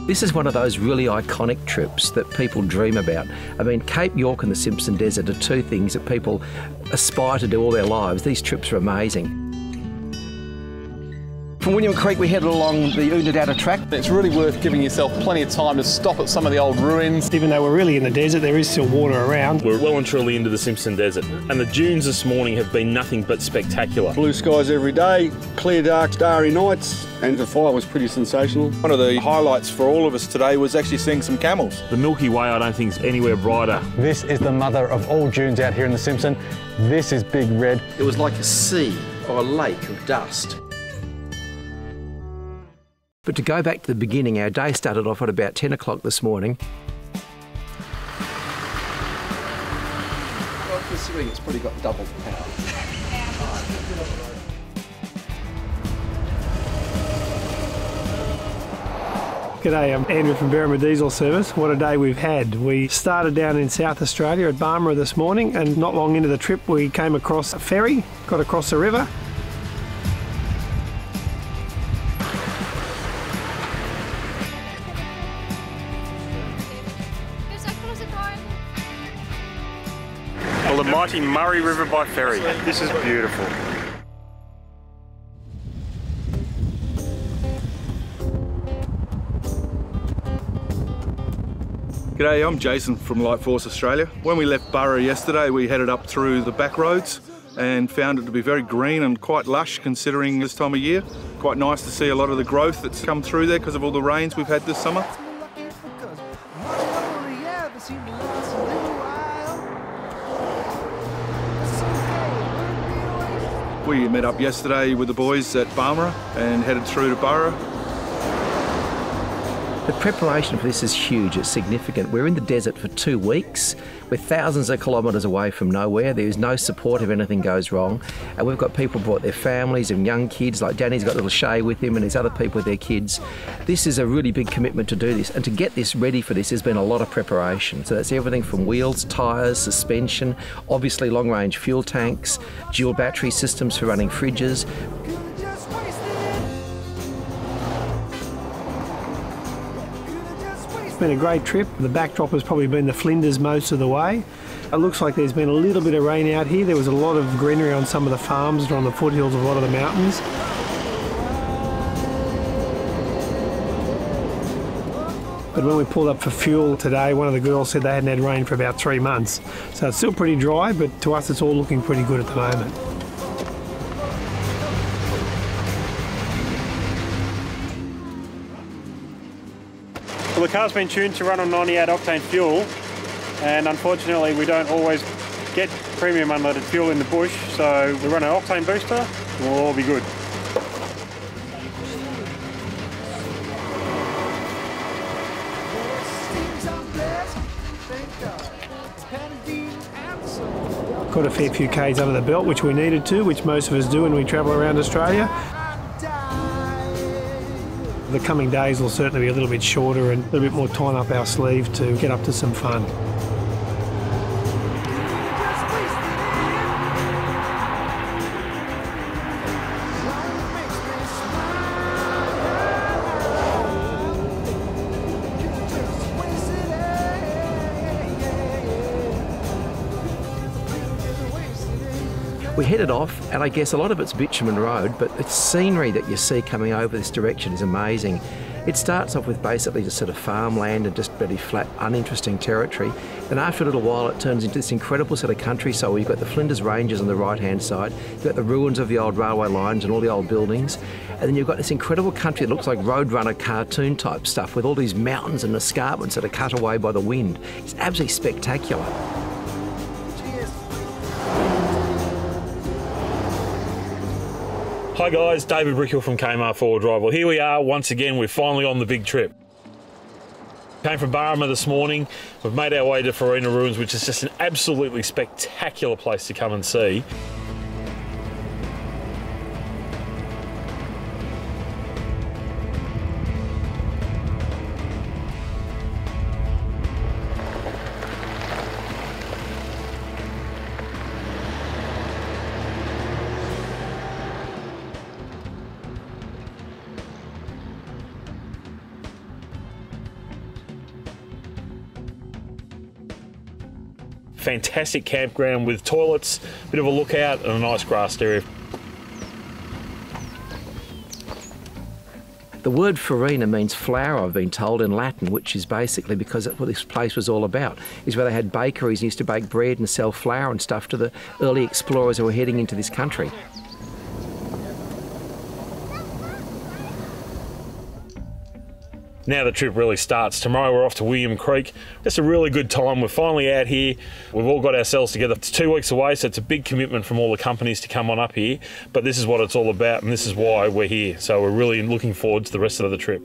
This is one of those really iconic trips that people dream about. I mean, Cape York and the Simpson Desert are two things that people aspire to do all their lives. These trips are amazing. From William Creek, we headed along the Oodnadatta track. It's really worth giving yourself plenty of time to stop at some of the old ruins. Even though we're really in the desert, there is still water around. We're well and truly into the Simpson Desert, and the dunes this morning have been nothing but spectacular. Blue skies every day, clear, dark, starry nights, and the fire was pretty sensational. One of the highlights for all of us today was actually seeing some camels. The Milky Way, I don't think, is anywhere brighter. This is the mother of all dunes out here in the Simpson. This is Big Red. It was like a sea or a lake of dust. But to go back to the beginning, our day started off at about 10 o'clock this morning. Well, considering it's probably got double the power. G'day, I'm Andrew from Berrima Diesel Service. What a day we've had. We started down in South Australia at Berrima this morning, and not long into the trip we came across a ferry, got across the river. Well, the mighty Murray River by ferry. This is beautiful. G'day, I'm Jason from Light Force Australia. When we left Berrima yesterday, we headed up through the back roads and found it to be very green and quite lush considering this time of year. Quite nice to see a lot of the growth that's come through there because of all the rains we've had this summer. We met up yesterday with the boys at Berrima and headed through to Berrima. The preparation for this is huge, it's significant. We're in the desert for 2 weeks. We're thousands of kilometres away from nowhere. There's no support if anything goes wrong. And we've got people brought their families and young kids, like Danny's got little Shay with him and there's other people with their kids. This is a really big commitment to do this. And to get this ready for this has been a lot of preparation. So that's everything from wheels, tyres, suspension, obviously long-range fuel tanks, dual battery systems for running fridges. It's been a great trip. The backdrop has probably been the Flinders most of the way. It looks like there's been a little bit of rain out here. There was a lot of greenery on some of the farms and on the foothills of a lot of the mountains. But when we pulled up for fuel today, one of the girls said they hadn't had rain for about 3 months. So it's still pretty dry, but to us it's all looking pretty good at the moment. Well, the car's been tuned to run on 98 octane fuel, and unfortunately we don't always get premium unleaded fuel in the bush, so we run an octane booster and we'll all be good. Got a fair few Ks under the belt, which we needed to, which most of us do when we travel around Australia. The coming days will certainly be a little bit shorter and a little bit more time up our sleeve to get up to some fun. We headed off, and I guess a lot of it's bitumen road, but the scenery that you see coming over this direction is amazing. It starts off with basically just sort of farmland and just very flat, uninteresting territory. Then after a little while, it turns into this incredible sort of countryside where you've got the Flinders Ranges on the right-hand side, you've got the ruins of the old railway lines and all the old buildings, and then you've got this incredible country that looks like Roadrunner cartoon type stuff with all these mountains and escarpments that are cut away by the wind. It's absolutely spectacular. Hi guys, David Brickhill from Kmart 4 Drive. Well, here we are once again. We're finally on the big trip. Came from Berrima this morning. We've made our way to Farina Ruins, which is just an absolutely spectacular place to come and see. fantastic campground with toilets, a bit of a lookout and a nice grassed area. The word farina means flour, I've been told, in Latin, which is basically because that's what this place was all about, is where they had bakeries and used to bake bread and sell flour and stuff to the early explorers who were heading into this country. Now the trip really starts. Tomorrow we're off to William Creek. It's a really good time. We're finally out here. We've all got ourselves together. It's 2 weeks away, so it's a big commitment from all the companies to come on up here. But this is what it's all about, and this is why we're here. So we're really looking forward to the rest of the trip.